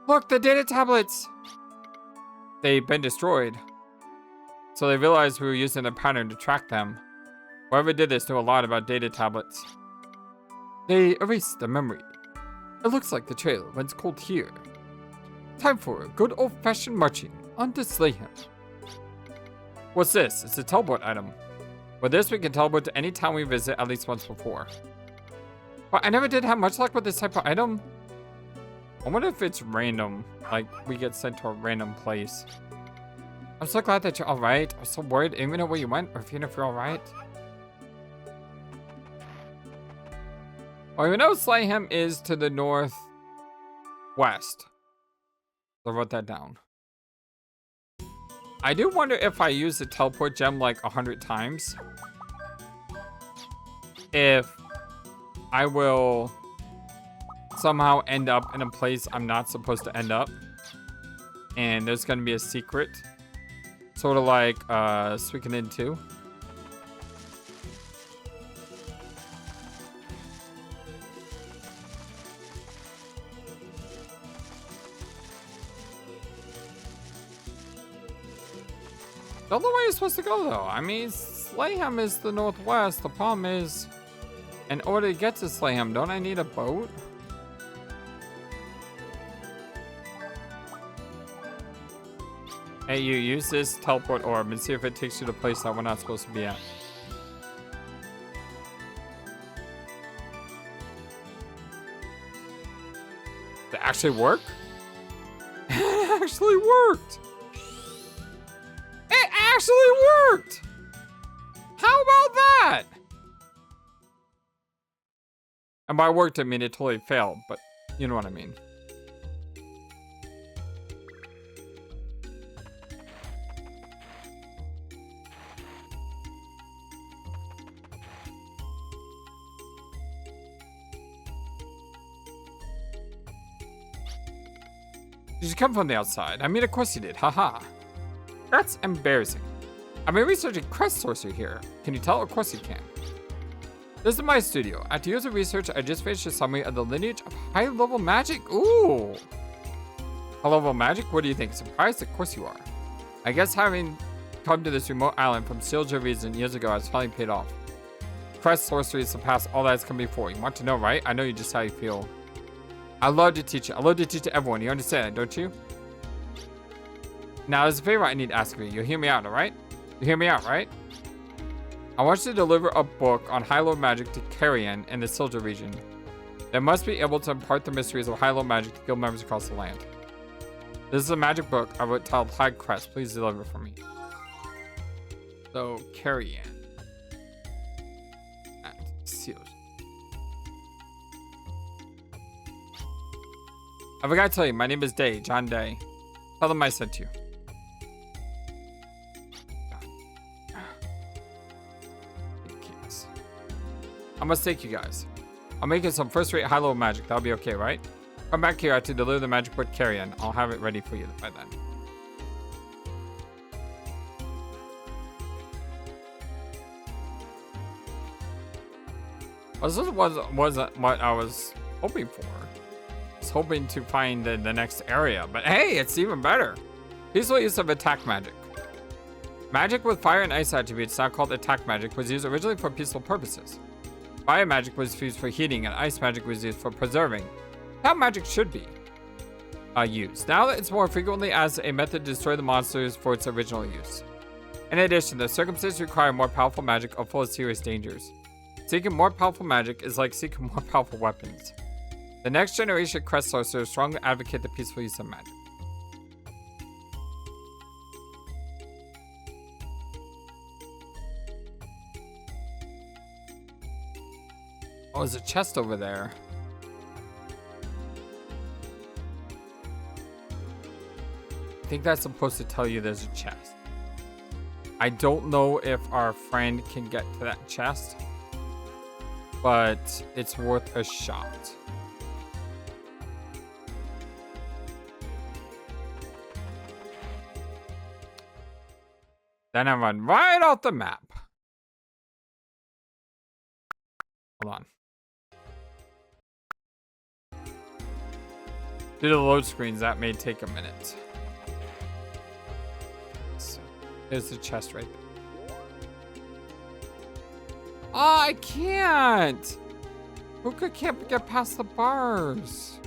Look, the data tablets. they've been destroyed. So they realized we were using their pattern to track them. Whoever did this knew a lot about data tablets. They erased the memory. It looks like the trail runs cold here. Time for a good old-fashioned marching on to slay him. What's this? It's a teleport item. With this, we can teleport to any town we visit at least once before. But I never did have much luck with this type of item. I wonder if it's random. Like, we get sent to a random place. I'm so glad that you're alright. I was so worried I didn't even know where you went, or even if you're alright. Well, we know Slayham is to the northwest. So I wrote that down. I do wonder if I use the teleport gem like 100 times. If I will somehow end up in a place I'm not supposed to end up. And there's going to be a secret. Sort of like Suikoden 2. The other way is supposed to go, though. I mean, Slayham is the northwest. The problem is, in order to get to Slayham, don't I need a boat? Hey, you use this teleport orb and see if it takes you to a place that we're not supposed to be at. Did it actually work? It actually worked! It actually worked! How about that? And by worked, I mean it totally failed, but you know what I mean. Did you come from the outside? I mean, of course you did. Haha. That's embarrassing. I've been researching crest sorcery here. Can you tell? Of course you can. This is my studio. After years of research, I just finished a summary of the lineage of high-level magic. Ooh. High-level magic? What do you think? Surprised? Of course you are. I guess having come to this remote island from Filgaia years ago has finally paid off. Crest sorcery surpassed all that has come before. You want to know, right? I know you just how you feel. I love to teach it. I love to teach to everyone. You understand that, don't you? Now, there's a favor I need to ask of you. You'll hear me out, alright? You hear me out, right? I want you to deliver a book on high-level magic to Carrion in the Silja region. They must be able to impart the mysteries of high-level magic to guild members across the land. This is a magic book I wrote titled High Crest. Please deliver for me. So, Carrion. At Silja. I forgot to tell you, my name is Day, John Day. Tell them I sent you. I'm gonna stake you guys. I'm making some first-rate high-level magic. That'll be okay, right? Come back here to deliver the magic book Carrion. I'll have it ready for you by then. Well, this wasn't what I was hoping for. I was hoping to find the next area, but hey, it's even better. Peaceful use of attack magic. Magic with fire and ice attributes, now called attack magic, was used originally for peaceful purposes. Fire magic was used for heating, and ice magic was used for preserving. How magic should be used. Now that it's more frequently as a method to destroy the monsters for its original use. In addition, the circumstances require more powerful magic are full of serious dangers. Seeking more powerful magic is like seeking more powerful weapons. The next generation crest sorcerers strongly advocate the peaceful use of magic. Oh, there's a chest over there. I think that's supposed to tell you there's a chest. I don't know if our friend can get to that chest, but it's worth a shot. Then I run right off the map. Hold on. Due to the load screens, that may take a minute. There's the chest right there. Oh, I can't. Puka can't get past the bars.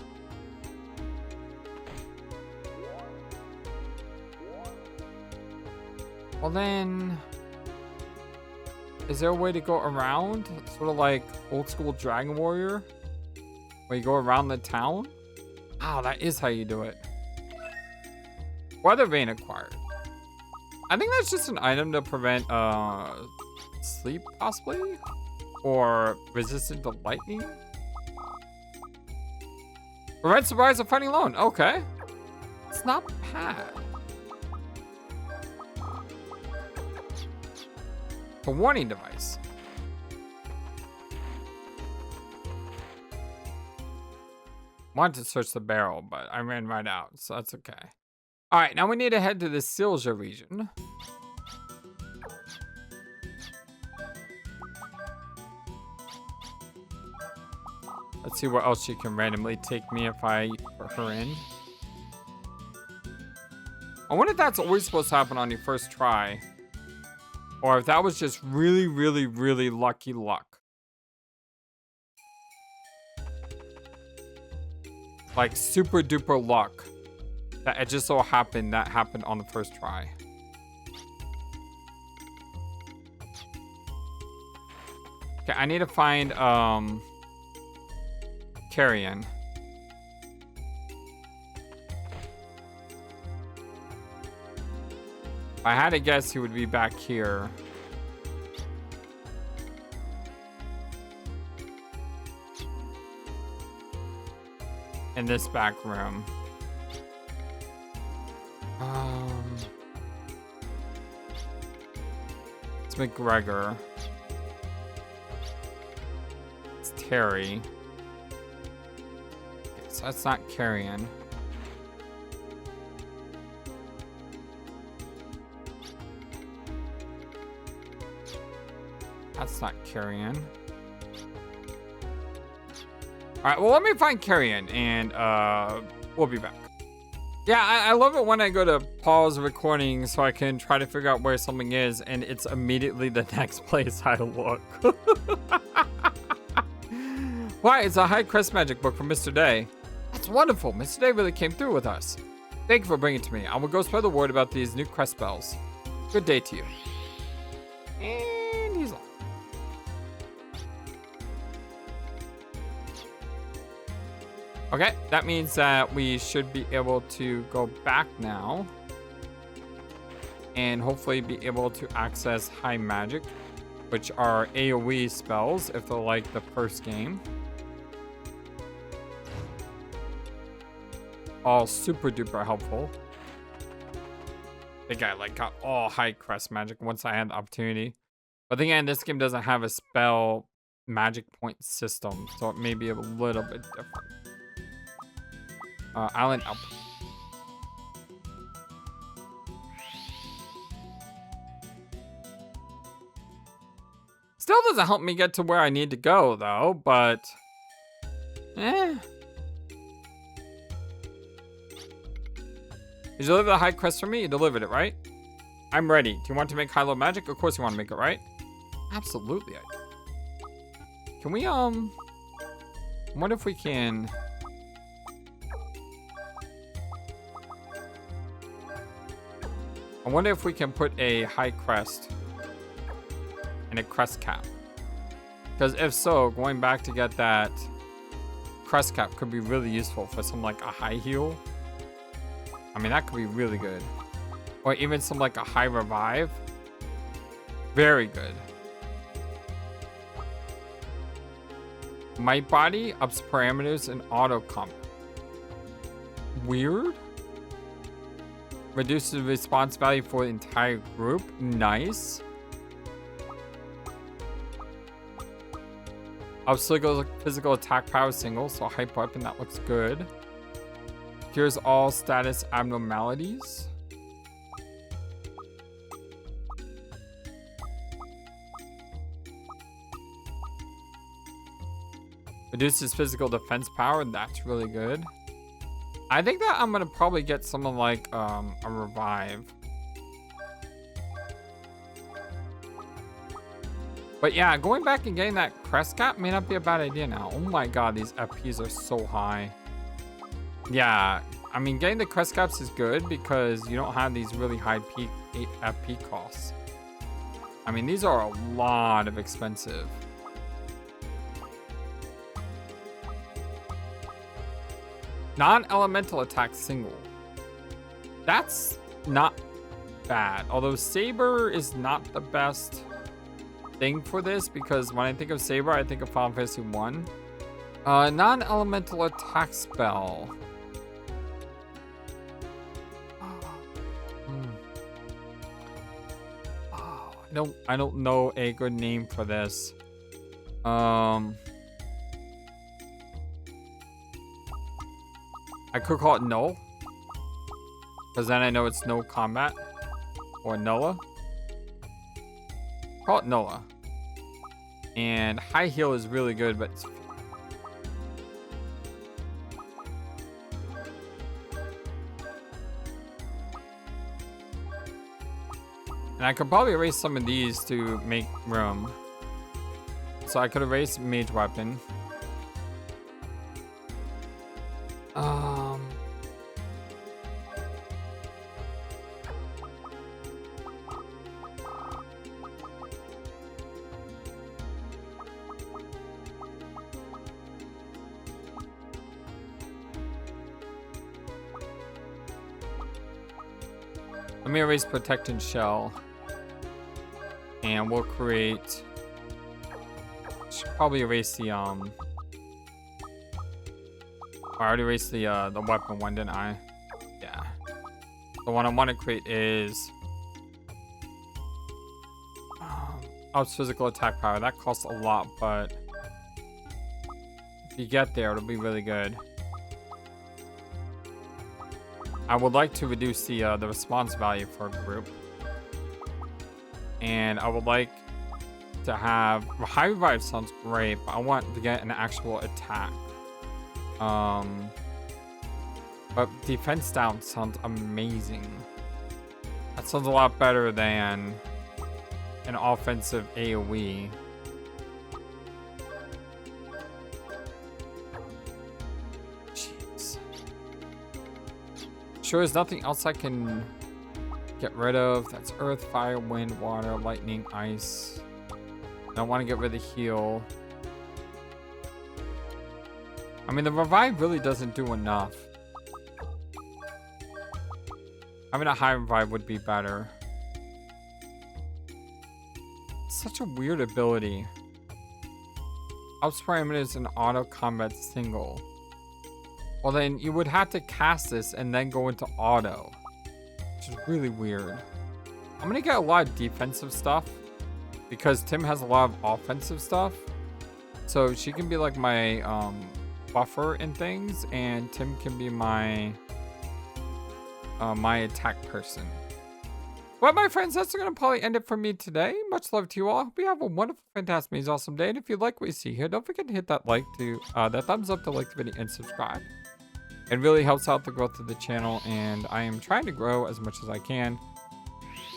Well then, is there a way to go around? Sort of like old school Dragon Warrior, where you go around the town? Oh, that is how you do it. Weather Vane acquired. I think that's just an item to prevent sleep, possibly? Or resistant to lightning? Prevent surprise of fighting alone. Okay. It's not bad. A warning device. Wanted to search the barrel, but I ran right out, so that's okay. All right, now we need to head to the Silja region. Let's see where else she can randomly take me if I put her in. I wonder if that's always supposed to happen on your first try. Or if that was just really, really, really lucky luck. Like super duper luck. That it just so happened that happened on the first try. Okay, I need to find Carrion. I had to guess he would be back here. In this back room. It's McGregor. It's Terry. Okay, so that's not Carrion. That's not Carrion. Alright, well, let me find Carrion, and we'll be back. Yeah, I love it when I go to pause recording so I can try to figure out where something is, and it's immediately the next place I look. Why, it's a high crest magic book from Mr. Day. That's wonderful. Mr. Day really came through with us. Thank you for bringing it to me. I will go spread the word about these new crest spells. Good day to you. And he's off. Okay, that means that we should be able to go back now. And hopefully be able to access high magic, which are AoE spells if they're like the first game. All super duper helpful. I think I like got all high crest magic once I had the opportunity. But again, this game doesn't have a spell magic point system, so it may be a little bit different. Island up. Still doesn't help me get to where I need to go, though, but... Did you deliver the high crest for me? You delivered it, right? I'm ready. Do you want to make high-low magic? Of course you want to make it, right? Absolutely. Can we, I wonder if we can... I wonder if we can put a high crest and a crest cap. Because if so, going back to get that crest cap could be really useful for some like a high heal. I mean, that could be really good. Or even some like a high revive. Very good. Might body ups parameters in auto combat. Weird. Reduces the response value for the entire group. Nice. Ups physical attack power single, so hype weapon, that looks good. Cures all status abnormalities. Reduces physical defense power, that's really good. I think that I'm gonna probably get something like a revive. But yeah, going back and getting that crest cap may not be a bad idea now. Oh my god, these FPs are so high. Yeah, I mean, getting the crest caps is good because you don't have these really high peak FP costs. I mean, these are a lot of expensive. Non-elemental attack single. That's not bad. Although Saber is not the best thing for this because when I think of Saber, I think of Final Fantasy 1. Non-elemental attack spell. No, I don't know a good name for this. I could call it null, because then I know it's no combat, or nulla. Call it nulla. And high heal is really good, but it's and I could probably erase some of these to make room. So I could erase mage weapon. Let me erase protected shell. And we'll create, should probably erase the I already erased the weapon one, didn't I? Yeah. The one I want to create is ups physical attack power. That costs a lot, but if you get there, it'll be really good. I would like to reduce the response value for a group. And I would like to have high revive sounds great, but I want to get an actual attack. But defense down sounds amazing. That sounds a lot better than an offensive AoE. Jeez. Sure, there's nothing else I can get rid of. That's earth, fire, wind, water, lightning, ice. I don't want to get rid of heal. I mean, the revive really doesn't do enough. Having a high revive would be better. Such a weird ability. Ups parameters in auto combat single. Well, then you would have to cast this and then go into auto. Which is really weird. I'm gonna get a lot of defensive stuff because Tim has a lot of offensive stuff. So she can be like my buffer and things, and Tim can be my my attack person. Well, my friends, that's gonna probably end it for me today. Much love to you all. Hope you have a wonderful, fantastic, amazing, awesome day. And if you like what you see here, don't forget to hit that like to that thumbs up to like the video and subscribe. It really helps out the growth of the channel, and I am trying to grow as much as I can.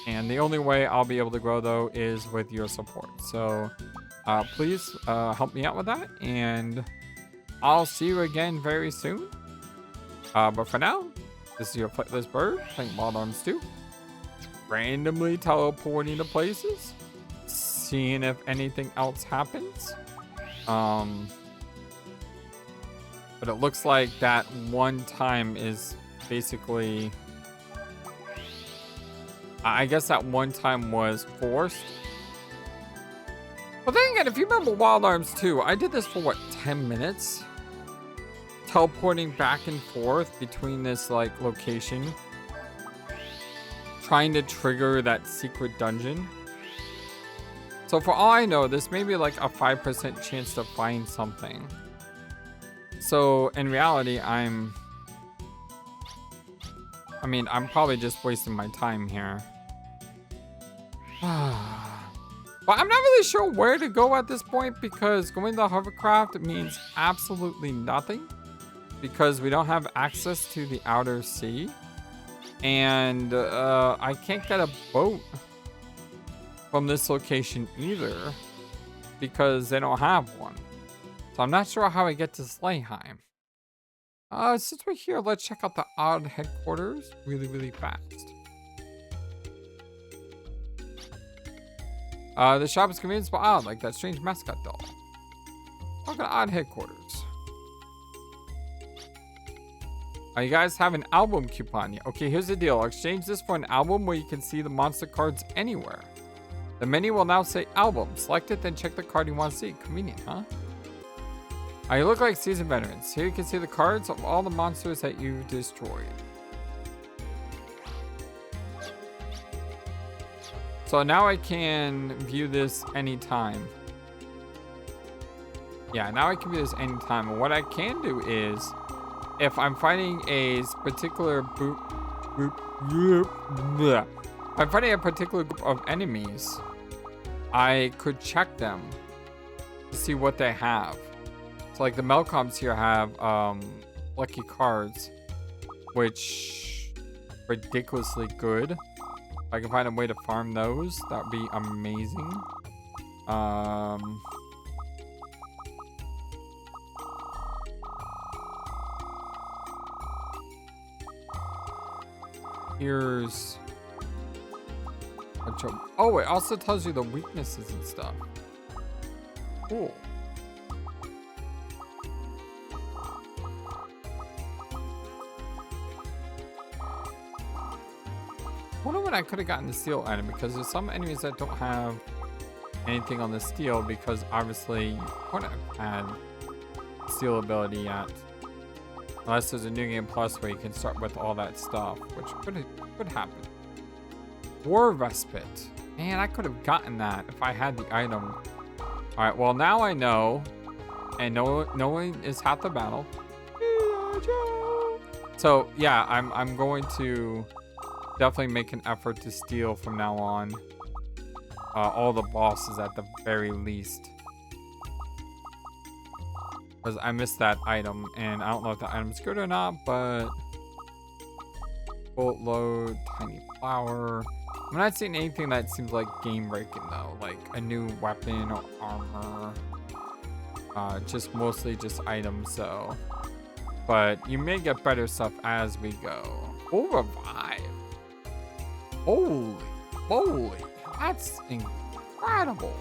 And the only way I'll be able to grow, though, is with your support. So please help me out with that, and I'll see you again very soon. But for now, this is your FlightlessBird playing Wild Arms 2. Randomly teleporting to places, seeing if anything else happens. But it looks like that one time is basically... I guess that one time was forced. But then again, if you remember Wild Arms 2, I did this for, what, 10 minutes? Teleporting back and forth between this, like, location. Trying to trigger that secret dungeon. So for all I know, this may be like a 5% chance to find something. So in reality, I'm probably just wasting my time here. But I'm not really sure where to go at this point, because going to the hovercraft means absolutely nothing, because we don't have access to the outer sea, and I can't get a boat from this location either. because they don't have one. So I'm not sure how I get to Slayheim. Since we're here, let's check out the odd headquarters really fast. The shop is convenience but odd, like that strange mascot doll. Look at odd headquarters. You guys have an album coupon yet? Okay, here's the deal. I'll exchange this for an album where you can see the monster cards anywhere. The menu will now say album. Select it, then check the card you want to see. Convenient, huh? You look like seasoned veterans. Here you can see the cards of all the monsters that you destroyed. So now I can view this anytime. Yeah, now I can view this anytime. And what I can do is, if I'm fighting a particular if I'm fighting a particular group of enemies, I could check them to see what they have. So like the Melcoms here have lucky cards, which are ridiculously good. If I can find a way to farm those, that would be amazing. Here's oh, it also tells you the weaknesses and stuff. Cool. I wonder when I could have gotten the steel item, because there's some enemies that don't have anything on the steel, because obviously you couldn't have had steel ability yet. Unless there's a New Game Plus where you can start with all that stuff, which could happen. War Respite. Man, I could have gotten that if I had the item. Alright, well now I know. And knowing is half the battle. So yeah, I'm going to definitely make an effort to steal from now on. All the bosses at the very least. Because I missed that item, and I don't know if the item's good or not, but bolt load, tiny flower. I'm not seeing anything that seems like game breaking though, like a new weapon or armor. Just mostly just items, so. But you may get better stuff as we go. Full revive. Holy moly, that's incredible.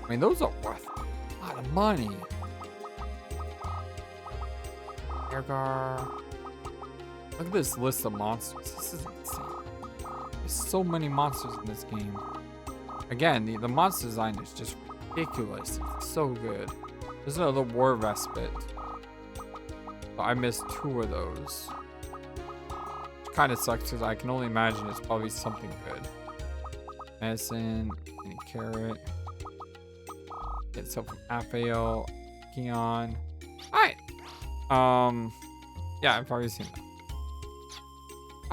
I mean, those are worth a lot of money. Ergar. Look at this list of monsters. This is insane. There's so many monsters in this game. Again, the monster design is just ridiculous. It's so good. There's another War Respite. So I missed 2 of those. Kind of sucks because I can only imagine it's probably something good. Medicine, any carrot. Get stuff from Aphael, Keon. Alright. Yeah, I've already seen that.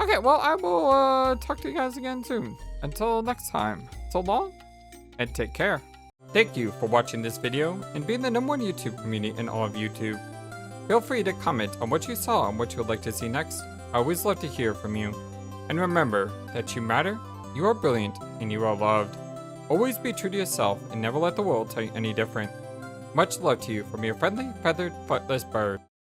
Okay, well, I will talk to you guys again soon. Until next time. So long, and take care. Thank you for watching this video and being the #1 YouTube community in all of YouTube. Feel free to comment on what you saw and what you would like to see next. I always love to hear from you. And remember that you matter, you are brilliant, and you are loved. Always be true to yourself and never let the world tell you any different. Much love to you from your friendly, feathered, flightless bird.